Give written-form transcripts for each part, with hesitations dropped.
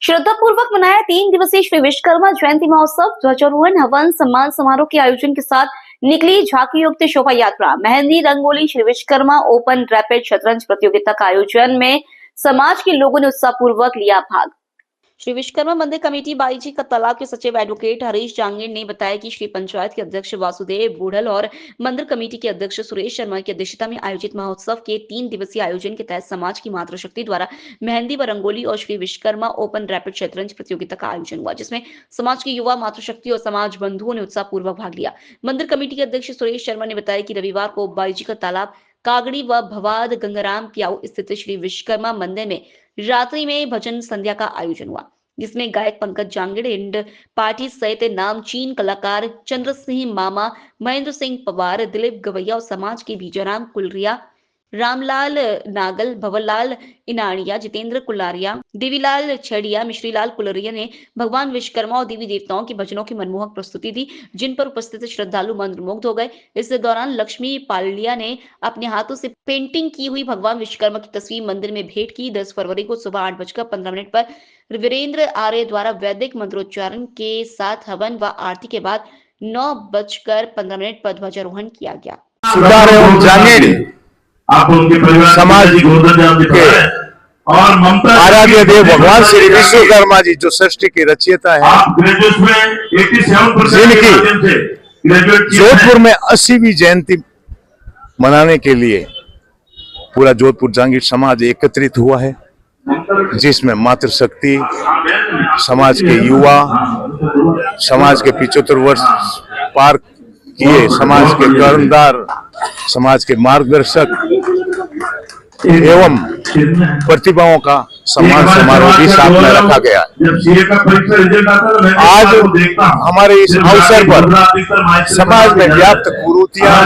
श्रद्धा पूर्वक मनाया 3 दिवसीय श्री विश्वकर्मा जयंती महोत्सव। ध्वजारोहण, हवन, सम्मान समारोह के आयोजन के साथ निकली झांकी युक्त शोभा यात्रा। मेहंदी, रंगोली, श्री विश्वकर्मा ओपन रैपिड शतरंज प्रतियोगिता का आयोजन में समाज के लोगों ने उत्साहपूर्वक लिया भाग। श्री विश्वकर्मा मंदिर कमेटी बाईजी का तालाब के सचिव एडवोकेट हरीश जांगीर ने बताया कि श्री पंचायत के अध्यक्ष वासुदेव बूढ़ल और मंदिर कमेटी के अध्यक्ष सुरेश शर्मा की अध्यक्षता में आयोजित महोत्सव के 3 दिवसीय आयोजन के तहत समाज की मातृशक्ति द्वारा मेहंदी व रंगोली और श्री विश्वकर्मा ओपन रैपिड शतरंज प्रतियोगिता का आयोजन हुआ, जिसमें समाज के युवा, मातृशक्ति और समाज बंधुओं ने उत्साहपूर्वक भाग लिया। मंदिर कमेटी के अध्यक्ष सुरेश शर्मा ने बताया कि रविवार को बाईजी का तालाब, कागड़ी व भवाद गंगाराम प्याऊ स्थित श्री विश्वकर्मा मंदिर में रात्रि में भजन संध्या का आयोजन हुआ, जिसमें गायक पंकज जांगीड़ एंड पार्टी सहित नामचीन कलाकार चंद्र सिंह मामा, महेंद्र सिंह पवार, दिलीप गवैया और समाज के बीजाराम कुलरिया, रामलाल नागल, भवरलाल इनाड़िया, जितेंद्र कुलारिया, देवीलाल छड़िया, मिश्रीलाल कुलरिया ने भगवान विश्वकर्मा और देवी देवताओं के भजनों की मनमोहक प्रस्तुति दी, जिन पर उपस्थित श्रद्धालु मंत्रमुग्ध हो गए। इस दौरान लक्ष्मी पालिया ने अपने हाथों से पेंटिंग की हुई भगवान विश्वकर्मा की तस्वीर मंदिर में भेंट की। 10 फरवरी को सुबह 8:15 पर वीरेंद्र आर्य द्वारा वैदिक मंत्रोच्चारण के साथ हवन व आरती के बाद 9:15 पर ध्वजारोहण किया गया। आप उनके परिवार समाज के और ममता आराध्य देव भगवान श्री विश्वकर्मा जी जो सृष्टि की रचयिता है, जिनकी जोधपुर में 80वीं जयंती मनाने के लिए पूरा जोधपुर जांगीर समाज एकत्रित हुआ है, जिसमें मातृशक्ति, समाज के युवा, समाज के 75 वर्ष पार किए समाज के कर्मदार, समाज के मार्गदर्शक एवं प्रतिभाओं का सम्मान समारोह भी साथ में रखा गया है। आज हमारे इस अवसर पर समाज में व्याप्त कुरीतियां,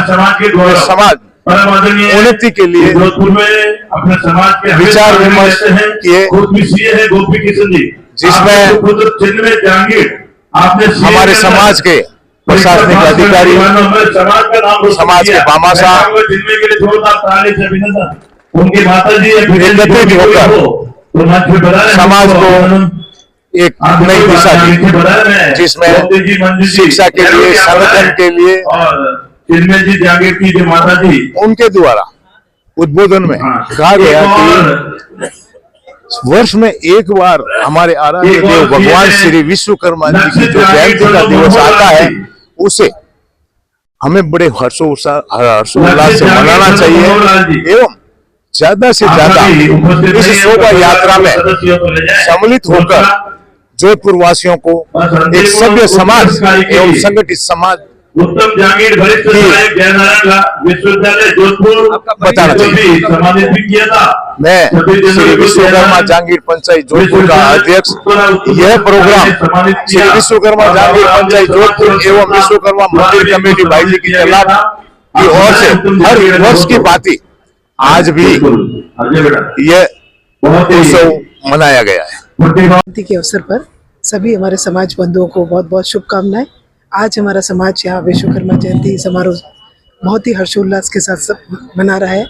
समाज उन्नति के लिए विचार विमर्श किए, जिसमें हमारे समाज के प्रशासनिक अधिकारी, समाज के भामाशाह उनकी माता जी एकत्रित होकर समाज को एक नई दिशा दी, जिसमें शिक्षा के लिए, संगठन के लिए जी जागीर की जो माता जी उनके द्वारा उद्बोधन में कहा गया कि वर्ष में एक बार हमारे आराध्य देव भगवान श्री विश्वकर्मा जी की जो जयंती का दिवस आता है, उसे हमें बड़े हर्षोल्लास से मनाना चाहिए एवं ज्यादा से ज्यादा इस शोभा यात्रा में सम्मिलित होकर जोधपुर वासियों को एक सभ्य समाज एवं संगठित समाज उत्तम जांगीर विश्वविद्यालय जोधपुर बताना चाहिए। सम्मानित भी किया था। मैं श्री विश्वकर्मा जांगीर पंचायत जोधपुर का अध्यक्ष। यह प्रोग्राम श्री विश्वकर्मा जांगीर पंचायत जोधपुर एवं विश्वकर्मा मंदिर कमेटी बाईजी की तालाब की ओर से हर वर्ष की भांति आज भी यह उत्सव मनाया गया है। जयंती के अवसर पर सभी हमारे समाज बंधुओं को बहुत बहुत शुभकामनाएं। आज हमारा समाज यहाँ विश्वकर्मा जयंती समारोह बहुत ही हर्षोल्लास के साथ सब मना रहा है।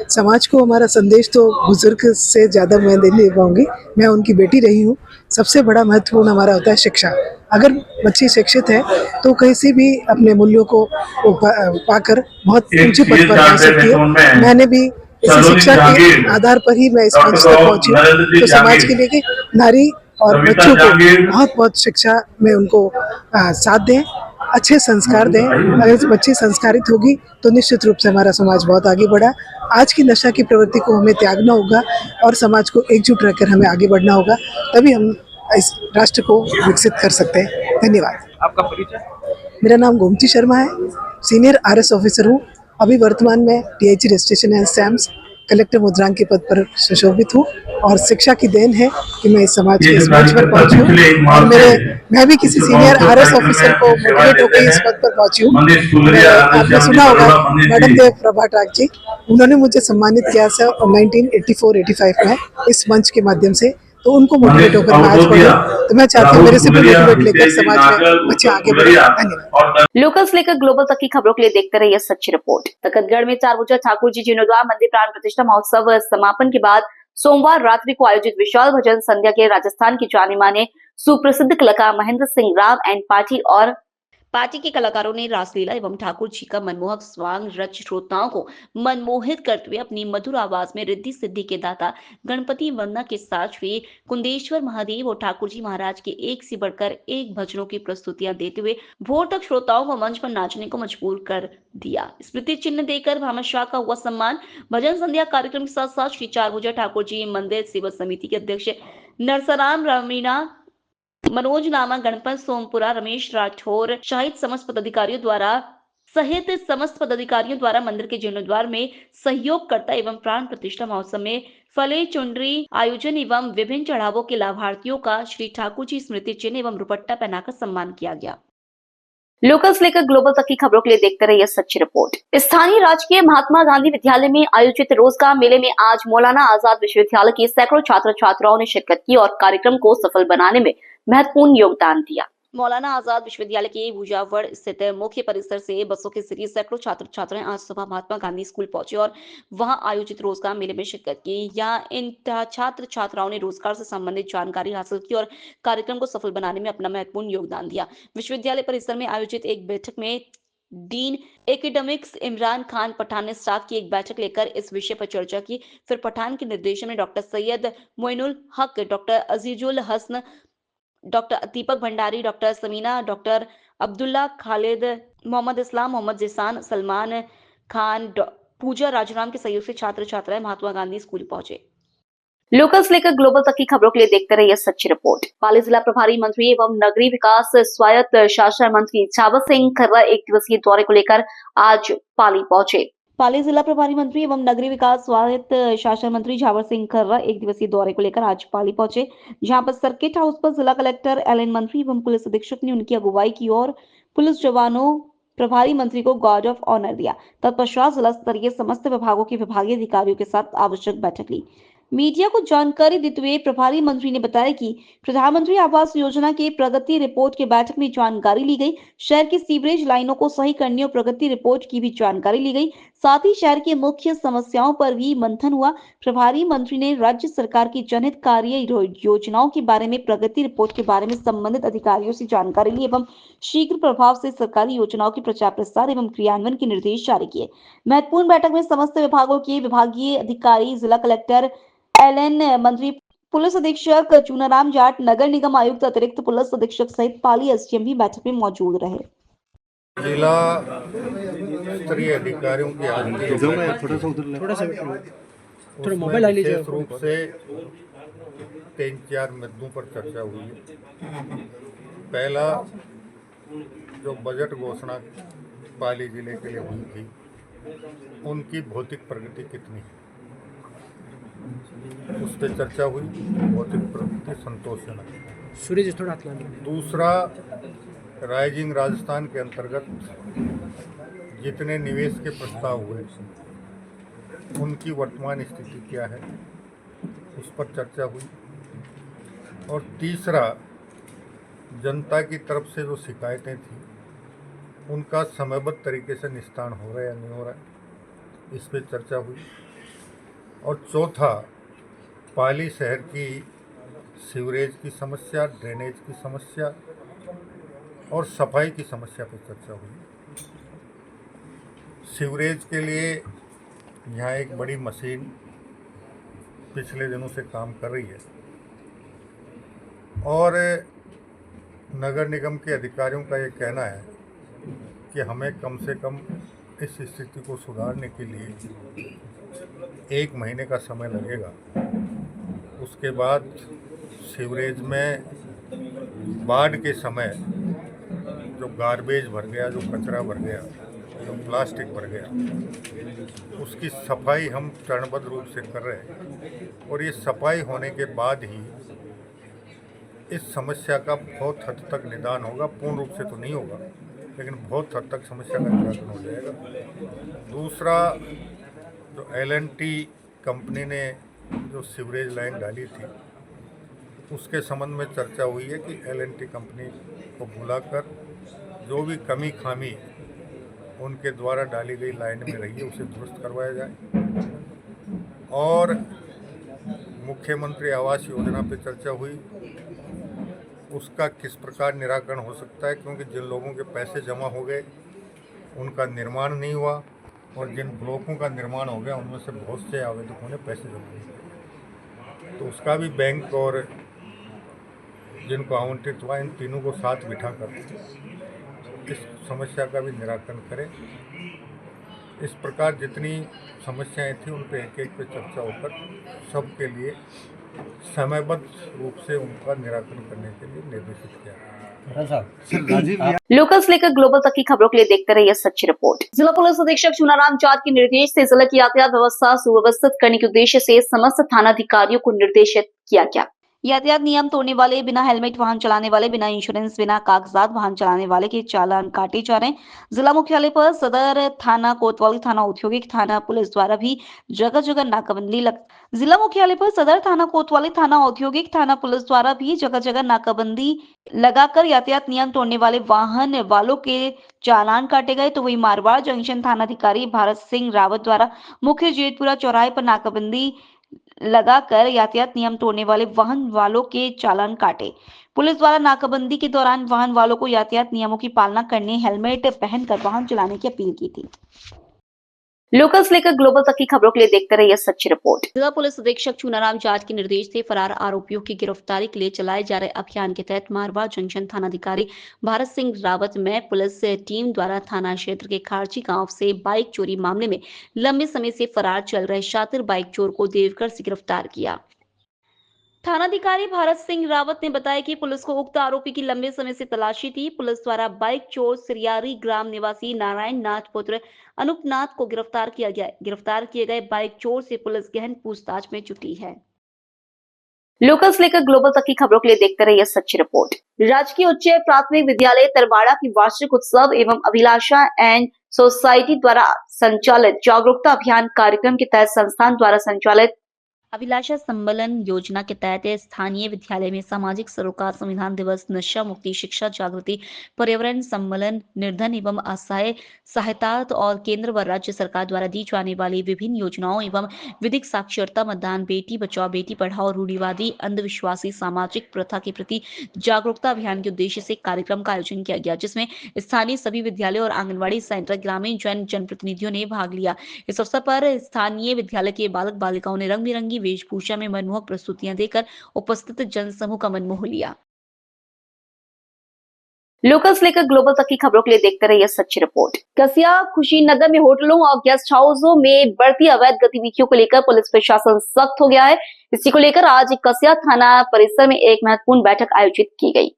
समाज को हमारा संदेश तो बुजुर्ग से ज़्यादा मैं नहीं पाऊंगी, मैं उनकी बेटी रही हूँ। सबसे बड़ा महत्वपूर्ण हमारा होता है शिक्षा। अगर बच्ची शिक्षित है तो किसी भी अपने मूल्यों को पाकर बहुत ऊंचे पद पर आ सकती है। मैंने भी इसी शिक्षा के आधार पर ही मैं इस मंच तक पहुंची हूँ। तो समाज के लिए कि नारी और बच्चों को बहुत बहुत शिक्षा में उनको साथ दें, अच्छे संस्कार दें। अगर बच्ची संस्कारित होगी तो निश्चित रूप से हमारा समाज बहुत आगे बढ़ा। आज की नशा की प्रवृत्ति को हमें त्यागना होगा और समाज को एकजुट रहकर हमें आगे बढ़ना होगा, तभी हम इस राष्ट्र को विकसित कर सकते हैं। धन्यवाद। आपका परिचय? मेरा नाम गोमती शर्मा है, सीनियर RS ऑफिसर हूँ। अभी वर्तमान में DIG registration and stamps collector मुद्रांक के पद पर सुशोभित हूँ और शिक्षा की देन है कि मैं इस समाज के इस मंच पर पहुँची हूँ। और मैं भी किसी सीनियर RS ऑफिसर को मोटिवेट होकर इस पद पर पहुँची हूँ। आपने सुना होगा मैडम देव प्रभा टाक जी, उन्होंने मुझे सम्मानित किया सर 1984-85 में इस मंच के माध्यम से, तो उनको मोटिवेट होकर मैं आज बढ़ी। तो मैं चाहती हूँ मेरे से मोटिवेट लेकर समाज में बच्चे आगे बढ़े। धन्यवाद। लोकल से लेकर ग्लोबल तक की खबरों के लिए देखते रहिए सच्ची रिपोर्ट। तखतगढ़ में 4 ठाकुर जी जीर्णोद्वार मंदिर प्राण प्रतिष्ठा महोत्सव समापन के बाद सोमवार रात्रि को आयोजित विशाल भजन संध्या के राजस्थान के जाने माने सुप्रसिद्ध कलाकार महेंद्र सिंह राव एंड पार्टी के कलाकारों ने रासलीला एवं ठाकुर जी का मनमोहक स्वांग रच श्रोताओं को मनमोहित करते हुए अपनी मधुर आवाज में रिद्धि सिद्धि के दाता गणपति वंदना के साथ श्री कुंदेश्वर महादेव और ठाकुर जी महाराज के एक से बढ़कर एक भजनों की प्रस्तुतियां देते हुए भोर तक श्रोताओं को मंच पर नाचने को मजबूर कर दिया। स्मृति चिन्ह देकर भामाशाह का हुआ सम्मान। भजन संध्या कार्यक्रम के साथ साथ श्री चारभुजा ठाकुर जी मंदिर सेवा समिति के अध्यक्ष नरसराम रमीना, मनोज नामा, गणपत सोमपुरा, रमेश राठौर सहित समस्त पदाधिकारियों द्वारा मंदिर के जीर्णोद्वार में सहयोगकर्ता एवं प्राण प्रतिष्ठा महोत्सव में फले चुनरी आयोजन एवं विभिन्न चढ़ावों के लाभार्थियों का श्री ठाकुर जी स्मृति चिन्ह एवं दुपट्टा पहनाकर सम्मान किया गया। लोकल से लेकर ग्लोबल तक की खबरों के लिए देखते रहिए सच्ची रिपोर्ट। स्थानीय राजकीय महात्मा गांधी विद्यालय में आयोजित रोजगार मेले में आज मौलाना आजाद विश्वविद्यालय के सैकड़ों छात्र छात्राओं ने शिरकत की और कार्यक्रम को सफल बनाने में महत्वपूर्ण योगदान दिया। मौलाना आजाद विश्वविद्यालय के भुजावड़ स्थित मुख्य परिसर से बसों के जरिए सैकड़ों छात्र छात्राएं आज सुबह महात्मा गांधी स्कूल पहुंचे और वहां आयोजित रोजगार मेले में शिरकत की। यहां इन छात्र छात्राओं ने रोजगार से संबंधित जानकारी हासिल की और कार्यक्रम को सफल बनाने में अपना महत्वपूर्ण योगदान दिया। विश्वविद्यालय परिसर में आयोजित एक बैठक में डीन एकेडमिक्स इमरान खान पठान ने स्टाफ की एक बैठक लेकर इस विषय पर चर्चा की। फिर पठान के निर्देशन में doctor Syed Moinul Haq, doctor Azizul Hasan, doctor दीपक भंडारी, डॉक्टर समीना, डॉक्टर अब्दुल्ला खालिद, मोहम्मद इस्लाम, मोहम्मद जिसान, सलमान खान, पूजा राजराम के सहयोग से छात्र छात्राएं महात्मा गांधी स्कूल पहुंचे। लोकल से लेकर ग्लोबल तक की खबरों के लिए देखते रहिए सच्ची रिपोर्ट। पाली जिला प्रभारी मंत्री एवं नगरीय विकास स्वायत्त शासन मंत्री झावर सिंह खर्रा एक दिवसीय दौरे को लेकर आज पाली पहुंचे। पाली जिला प्रभारी मंत्री एवं नगरीय विकास स्वायत्त शासन मंत्री झावर सिंह खर्रा एक दिवसीय दौरे को लेकर आज पाली पहुंचे, जहां पर सर्किट हाउस पर जिला कलेक्टर एलएन मंत्री एवं पुलिस अधीक्षक ने उनकी अगुवाई की और पुलिस जवानों प्रभारी मंत्री को गार्ड ऑफ ऑनर दिया। तत्पश्चात जिला स्तरीय समस्त विभागों के विभागीय अधिकारियों के साथ आवश्यक बैठक ली। मीडिया को जानकारी देते हुए प्रभारी मंत्री ने बताया कि प्रधानमंत्री आवास योजना के प्रगति रिपोर्ट के बैठक में जानकारी ली गई। शहर की सीवरेज लाइनों को सही करने और प्रगति रिपोर्ट की भी जानकारी ली गई। साथ ही शहर की मुख्य समस्याओं पर भी मंथन हुआ। प्रभारी मंत्री ने राज्य सरकार की जनहित कार्य योजनाओं के बारे में, प्रगति रिपोर्ट के बारे में संबंधित अधिकारियों से जानकारी ली एवं शीघ्र प्रभाव से सरकारी योजनाओं के प्रचार प्रसार एवं क्रियान्वयन के निर्देश जारी किए। महत्वपूर्ण बैठक में समस्त विभागों के विभागीय अधिकारी, जिला कलेक्टर एलएन मंत्री, पुलिस अधीक्षक चूनाराम जाट, नगर निगम आयुक्त, अतिरिक्त पुलिस अधीक्षक सहित पाली एसडीएम भी बैठक में मौजूद रहे। जिला स्तरीय अधिकारियों की आज विशेष रूप से 3-4 मुद्दों पर चर्चा हुई है। पहला, जो बजट घोषणा पाली जिले के लिए हुई थी, उनकी भौतिक प्रगति कितनी है, उस पर चर्चा हुई। भौतिक प्रगति संतोषजनक। दूसरा, राइजिंग राजस्थान के अंतर्गत जितने निवेश के प्रस्ताव हुए, उनकी वर्तमान स्थिति क्या है, उस पर चर्चा हुई। और तीसरा, जनता की तरफ से जो शिकायतें थी, उनका समयबद्ध तरीके से निस्तारण हो रहा है या नहीं हो रहा है, इस पर चर्चा हुई। और चौथा, पाली शहर की सीवरेज की समस्या, ड्रेनेज की समस्या और सफाई की समस्या पर चर्चा हुई। सीवरेज के लिए यहाँ एक बड़ी मशीन पिछले दिनों से काम कर रही है और नगर निगम के अधिकारियों का ये कहना है कि हमें कम से कम इस स्थिति को सुधारने के लिए 1 महीने का समय लगेगा। उसके बाद सीवरेज में बाढ़ के समय जो गार्बेज भर गया, जो कचरा भर गया, जो प्लास्टिक भर गया, उसकी सफाई हम चरणबद्ध रूप से कर रहे हैं। और ये सफाई होने के बाद ही इस समस्या का बहुत हद तक निदान होगा। पूर्ण रूप से तो नहीं होगा, लेकिन बहुत हद तक समस्या का निराकरण हो जाएगा। दूसरा, जो एल&टी कंपनी ने जो सीवरेज लाइन डाली थी, उसके संबंध में चर्चा हुई है कि एल&टी कंपनी को बुलाकर जो भी कमी खामी उनके द्वारा डाली गई लाइन में रही है, उसे दुरुस्त करवाया जाए। और मुख्यमंत्री आवास योजना पे चर्चा हुई, उसका किस प्रकार निराकरण हो सकता है, क्योंकि जिन लोगों के पैसे जमा हो गए उनका निर्माण नहीं हुआ और जिन ब्लॉकों का निर्माण हो गया उनमें से बहुत से आवेदकों ने पैसे जमा किए, तो उसका भी बैंक और जिनको आवंटित हुआ इन तीनों को साथ बिठाकर इस समस्या का भी निराकरण करें। इस प्रकार जितनी समस्याएं थी उन पे एक पे चर्चा होकर सबके लिए समयबद्ध रूप से उनका निराकरण करने के लिए निर्देशित किया। लोकल से लेकर ग्लोबल तक की खबरों के लिए देखते रहिए सच्ची रिपोर्ट। जिला पुलिस अधीक्षक चुनाराम जाट के निर्देश से जिले की यातायात व्यवस्था सुव्यवस्थित करने के उद्देश्य से समस्त थानाधिकारियों को निर्देशित किया गया। यातायात नियम तोड़ने वाले, बिना हेलमेट वाहन चलाने वाले, बिना इंश्योरेंस, बिना कागजात वाहन चलाने वाले के चालान काटे जा रहे हैं। जिला मुख्यालय पर सदर थाना, कोतवाली थाना, औद्योगिक थाना पुलिस द्वारा भी जगह जगह नाकाबंदी जिला मुख्यालय पर सदर थाना, कोतवाली थाना, औद्योगिक थाना पुलिस द्वारा भी जगह जगह नाकाबंदी लगाकर यातायात नियम तोड़ने वाले वाहन वालों के चालान काटे गए। तो वही मारवाड़ जंक्शन थानाधिकारी भारत सिंह रावत द्वारा मुख्य जेतपुरा चौराहे पर नाकाबंदी लगाकर यातायात नियम तोड़ने वाले वाहन वालों के चालान काटे। पुलिस द्वारा नाकाबंदी के दौरान वाहन वालों को यातायात नियमों की पालना करने, हेलमेट पहनकर वाहन चलाने की अपील की थी। लोकल से लेकर ग्लोबल तक की खबरों के लिए देखते रहिए सच्ची रिपोर्ट। जिला पुलिस अधीक्षक चुनाराम जाट के निर्देश से फरार आरोपियों की गिरफ्तारी के लिए चलाए जा रहे अभियान के तहत मारवाड़ जंक्शन थानाधिकारी भारत सिंह रावत में पुलिस टीम द्वारा थाना क्षेत्र के खारची गांव से बाइक चोरी मामले में लंबे समय से फरार चल रहे शातिर बाइक चोर को देवघर से गिरफ्तार किया। थानाधिकारी भारत सिंह रावत ने बताया कि पुलिस को उक्त आरोपी की लंबे समय से तलाशी थी। पुलिस द्वारा बाइक चोर सिरियारी ग्राम निवासी नारायण नाथ पुत्र अनूप नाथ को गिरफ्तार किया गया। गिरफ्तार किए गए बाइक चोर से पुलिस गहन पूछताछ में जुटी है। लोकल से लेकर ग्लोबल तक की खबरों के लिए देखते रहिए सच्ची रिपोर्ट। राजकीय उच्च प्राथमिक विद्यालय तरवाड़ा की वार्षिक उत्सव एवं अभिलाषा एंड सोसाइटी द्वारा संचालित जागरूकता अभियान कार्यक्रम के तहत संस्थान द्वारा संचालित अभिलाषा सम्मेलन योजना के तहत स्थानीय विद्यालय में सामाजिक सरोकार, संविधान दिवस, नशा मुक्ति, शिक्षा जागृति, पर्यावरण सम्मेलन, निर्धन एवं असहाय सहायता और केंद्र व राज्य सरकार द्वारा दी जाने वाली विभिन्न योजनाओं एवं विधिक साक्षरता, मतदान, बेटी बचाओ बेटी पढ़ाओ, रूढ़िवादी अंधविश्वासी सामाजिक प्रथा के प्रति जागरूकता अभियान के उद्देश्य से कार्यक्रम का आयोजन किया गया, जिसमें स्थानीय सभी विद्यालय और आंगनबाड़ी सेंटर, ग्रामीण जनप्रतिनिधियों ने भाग लिया। इस अवसर पर स्थानीय विद्यालय के बालक बालिकाओं ने रंग बिरंगी वेशभूषा में मनमोहक प्रस्तुतियां देकर उपस्थित जनसमूह का मन मोह लिया। लोकल से लेकर ग्लोबल तक की खबरों के लिए देखते रहिए सच्ची रिपोर्ट। कसिया खुशीनगर में होटलों और गेस्ट हाउसों में बढ़ती अवैध गतिविधियों को लेकर पुलिस प्रशासन सख्त हो गया है। इसी को लेकर आज कसिया थाना परिसर में एक महत्वपूर्ण बैठक आयोजित की गई।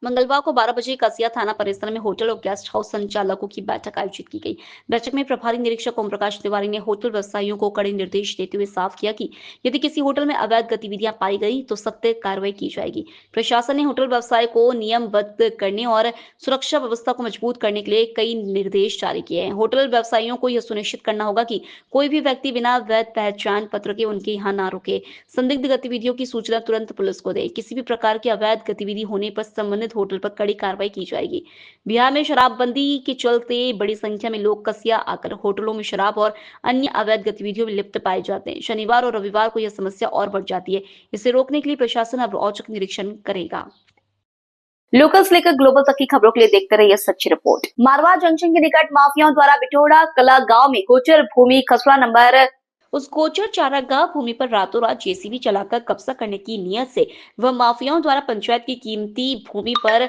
मंगलवार को 12 बजे कसिया थाना परिसर में होटल और गेस्ट हाउस संचालकों की बैठक आयोजित की गई। बैठक में प्रभारी निरीक्षक ओम प्रकाश तिवारी ने होटल व्यवसायियों को कड़े निर्देश देते हुए साफ किया कि यदि किसी होटल में अवैध गतिविधियां पाई गई तो सख्त कार्रवाई की जाएगी। प्रशासन ने होटल व्यवसाय को नियमबद्ध करने और सुरक्षा व्यवस्था को मजबूत करने के लिए कई निर्देश जारी किए हैं। होटल व्यवसायियों को यह सुनिश्चित करना होगा कि कोई भी व्यक्ति बिना वैध पहचान पत्र के उनके यहाँ न रुके। संदिग्ध गतिविधियों की सूचना तुरंत पुलिस को दे। किसी भी प्रकार की अवैध गतिविधि होने पर संबंधित होटल पर कड़ी कार्रवाई की जाएगी। बिहार में शराबबंदी के चलते बड़ी संख्या में लोग कसिया आकर होटलों में शराब और अन्य अवैध गतिविधियों में लिप्त पाए जाते हैं। शनिवार और रविवार को यह समस्या और बढ़ जाती है। इसे रोकने के लिए प्रशासन अब औचक निरीक्षण करेगा। लोकल से लेकर ग्लोबल तक की खबरों के लिए देखते रहिए सच्ची रिपोर्ट। मारवाड़ जंक्शन के निकट माफियाओं द्वारा बिटोड़ा कला गांव में गोचर भूमि खसरा नंबर उस गोचर चारागाह भूमि पर रातों रात जेसीबी चलाकर कब्जा करने की नियत से वह माफियाओं द्वारा पंचायत की कीमती भूमि पर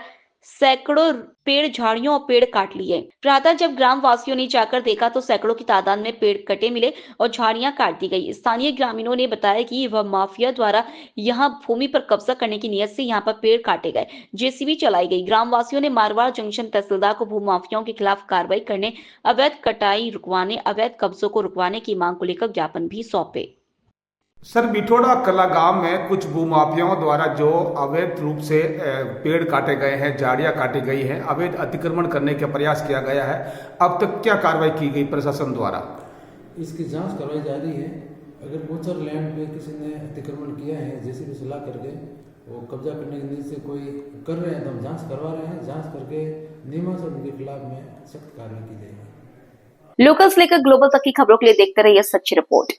सैकड़ों पेड़, झाड़ियों और पेड़ काट लिए। प्रातः जब ग्राम वासियों ने जाकर देखा तो सैकड़ों की तादाद में पेड़ कटे मिले और झाड़ियां काट दी गई। स्थानीय ग्रामीणों ने बताया कि वह माफिया द्वारा यहां भूमि पर कब्जा करने की नियत से यहां पर पेड़ काटे गए, जेसीबी चलाई गई। ग्राम वासियों ने मारवाड़ जंक्शन तहसीलदार को भू माफियाओं के खिलाफ कार्रवाई करने, अवैध कटाई रुकवाने, अवैध कब्जों को रुकवाने की मांग को लेकर ज्ञापन भी सौंपे। सर, बिठोड़ा कला गांव में कुछ भूमाफियाओं द्वारा जो अवैध रूप से पेड़ काटे गए हैं, झाड़ियां काटी गई हैं, अवैध अतिक्रमण करने का प्रयास किया गया है। अब तक क्या कार्रवाई की गई प्रशासन द्वारा? इसकी जांच करवाई जा रही है। अगर गोचर लैंड पे किसी ने अतिक्रमण किया है, जैसे भी सलाह करके वो कब्जा करने की नीयत से कोई कर रहे हैं तो हम जाँच करवा रहे हैं। जाँच करके नियमानुसार उनके खिलाफ में सख्त कार्रवाई की जाएगी। लोकल से लेकर ग्लोबल तक की खबरों के लिए देखते रहिए सच्ची रिपोर्ट।